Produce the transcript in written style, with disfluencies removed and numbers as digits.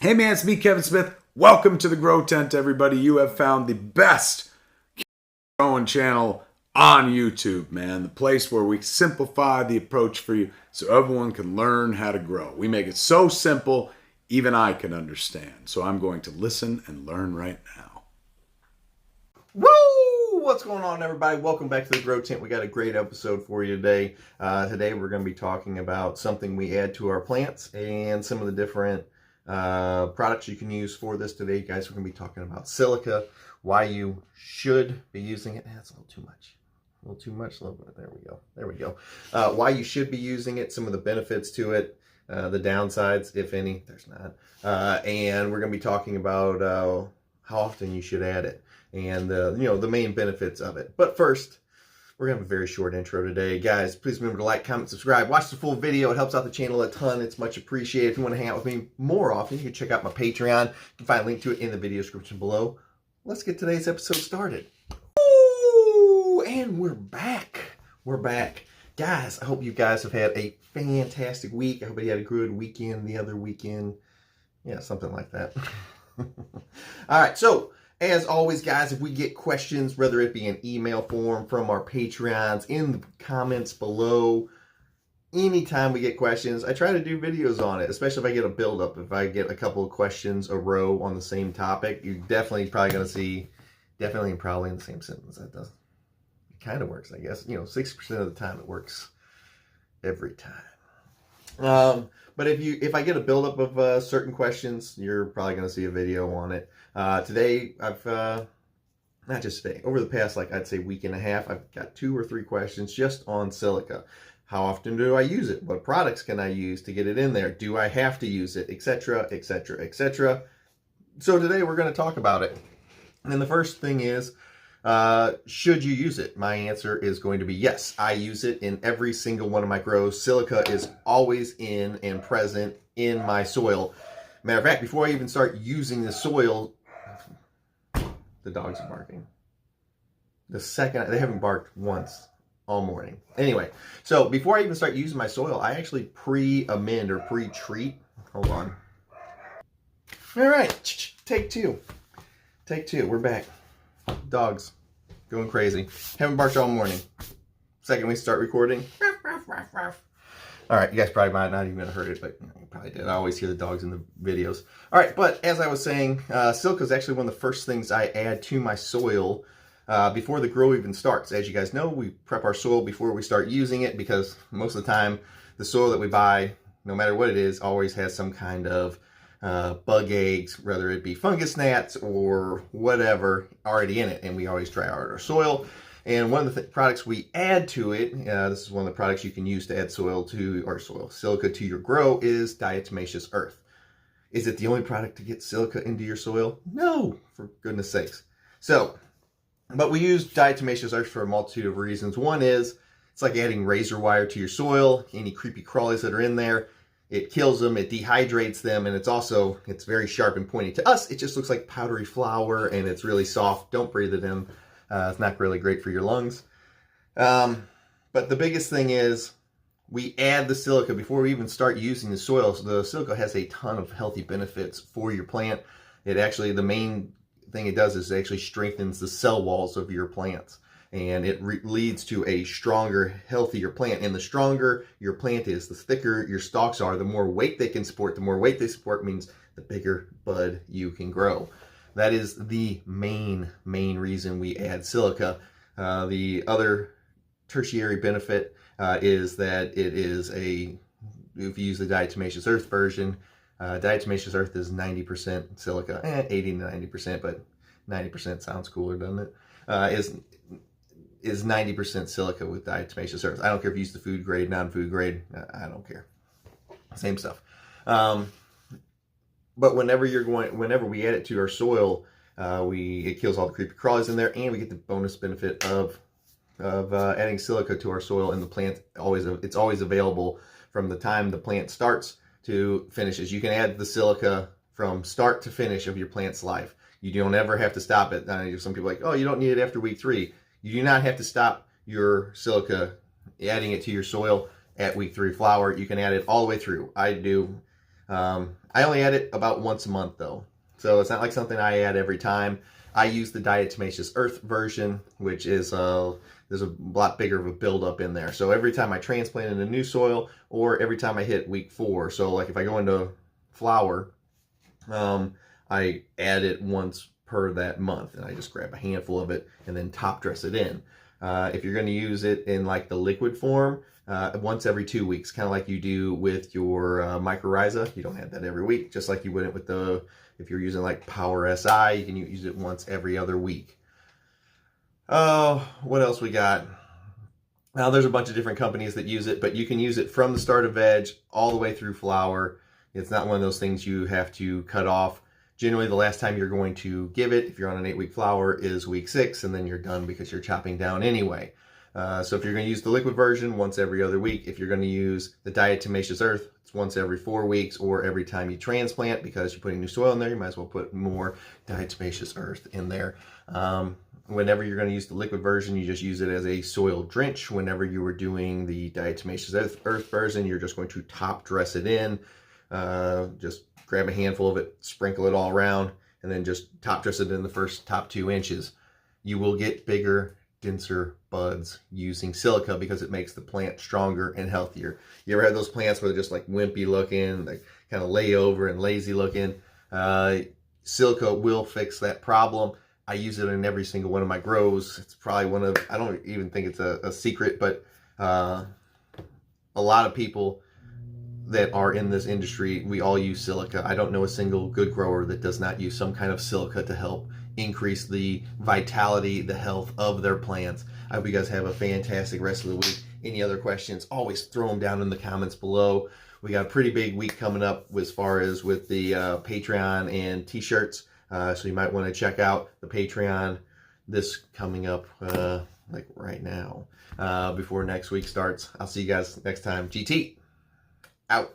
Hey man, it's me, Kevin Smith. Welcome to the Growtent, everybody. You have found the best growing channel on YouTube, man. The place where we simplify the approach for you so everyone can learn how to grow. We make it so simple, even I can understand. So I'm going to listen and learn right now. Woo! What's going on, everybody? Welcome back to the Growtent. We got a great episode for you today. Today we're going to be talking about something we add to our plants and some of the different products you can use for this today, guys. We're going to be talking about silica, why you should be using it. That's a little too much. A little too much. A little bit. There we go. There we go. Why you should be using it, some of the benefits to it, the downsides, if any. There's not. And we're going to be talking about how often you should add it and the main benefits of it. But first, we're going to have a very short intro today. Guys, please remember to like, comment, subscribe, watch the full video. It helps out the channel a ton. It's much appreciated. If you want to hang out with me more often, you can check out my Patreon. You can find a link to it in the video description below. Let's get today's episode started. Ooh, and we're back. We're back. Guys, I hope you guys have had a fantastic week. I hope you had a good weekend the other weekend. Yeah, something like that. All right, so as always, guys, if we get questions, whether it be in email form from our Patreons, in the comments below, anytime we get questions, I try to do videos on it, especially if I get a build-up. If I get a couple of questions a row on the same topic, you're definitely probably going to see, definitely and probably in the same sentence. That does, it kind of works, I guess. 60% of the time it works every time. But if I get a buildup of certain questions, you're probably going to see a video on it. Today, I've, not just today, over the past, I'd say week and a half, I've got 2 or 3 questions just on silica. How often do I use it? What products can I use to get it in there? Do I have to use it? Etc., etc., etc. So today we're going to talk about it. And then the first thing is, should you use it? My answer is going to be yes. I use it in every single one of my grows. Silica is always in and present in my soil. Matter of fact, before I even start using the soil, the dogs are barking. They haven't barked once all morning. Anyway, so before I even start using my soil, I actually pre-amend or pre-treat. Hold on. All right, take two. Take 2, we're back. Dogs going crazy. Haven't barked all morning. Second we start recording. All right, you guys probably might not even have heard it, but you probably did. I always hear the dogs in the videos. All right, but as I was saying, silica is actually one of the first things I add to my soil before the grow even starts. As you guys know, we prep our soil before we start using it because most of the time the soil that we buy, no matter what it is, always has some kind of bug eggs, whether it be fungus gnats or whatever, already in it. And we always try out our soil. And one of the products we add to it, this is one of the products you can use to add silica to your grow, is diatomaceous earth. Is it the only product to get silica into your soil? No, for goodness sakes. But we use diatomaceous earth for a multitude of reasons. One is, it's like adding razor wire to your soil. Any creepy crawlies that are in there, it kills them, it dehydrates them, and it's very sharp and pointy. To us, it just looks like powdery flour, and it's really soft. Don't breathe it in. It's not really great for your lungs. But the biggest thing is we add the silica before we even start using the soil. So the silica has a ton of healthy benefits for your plant. The main thing it does is it actually strengthens the cell walls of your plants. And it leads to a stronger, healthier plant. And the stronger your plant is, the thicker your stalks are, the more weight they can support. The more weight they support means the bigger bud you can grow. That is the main reason we add silica. The other tertiary benefit is that it is if you use the diatomaceous earth version, diatomaceous earth is 90% silica, 80 to 90%, but 90% sounds cooler, doesn't it? Is 90% silica with diatomaceous earth. I don't care if you use the food grade, non-food grade, I don't care. Same stuff. But whenever we add it to our soil, it kills all the creepy crawlies in there, and we get the bonus benefit of adding silica to our soil, and the plant it's always available from the time the plant starts to finishes. You can add the silica from start to finish of your plant's life. You don't ever have to stop it. Some people are like, oh, you don't need it after week 3. You do not have to stop your silica, adding it to your soil at week 3 flower. You can add it all the way through. I do. I only add it about once a month though. So it's not like something I add every time. I use the diatomaceous earth version, which is there's a lot bigger of a buildup in there. So every time I transplant into new soil, or every time I hit week 4. So like if I go into flower, I add it once per that month, and I just grab a handful of it and then top dress it in. If you're going to use it in like the liquid form, once every 2 weeks, kind of like you do with your mycorrhiza. You don't have that every week, just like you wouldn't with the, if you're using like Power SI, you can use it once every other week. Oh, what else we got? Now there's a bunch of different companies that use it, but you can use it from the start of veg all the way through flower. It's not one of those things you have to cut off. Generally, the last time you're going to give it, if you're on an 8-week flower, is week 6, and then you're done because you're chopping down anyway. So if you're going to use the liquid version, once every other week. If you're going to use the diatomaceous earth, it's once every 4 weeks, or every time you transplant, because you're putting new soil in there, you might as well put more diatomaceous earth in there. Whenever you're going to use the liquid version, you just use it as a soil drench. Whenever you were doing the diatomaceous earth version, you're just going to top dress it in. Just grab a handful of it, sprinkle it all around, and then just top dress it in the first top 2 inches. You will get bigger, denser buds using silica because it makes the plant stronger and healthier. You ever had those plants where they're just like wimpy looking, like kind of lay over and lazy looking? Silica will fix that problem. I use it in every single one of my grows. It's probably one of, I don't even think it's a secret, but a lot of people that are in this industry, we all use silica. I don't know a single good grower that does not use some kind of silica to help increase the vitality, the health of their plants. I hope you guys have a fantastic rest of the week. Any other questions, always throw them down in the comments below. We got a pretty big week coming up as far as with the Patreon and t-shirts. So you might want to check out the Patreon this coming up like right now before next week starts. I'll see you guys next time. GT out.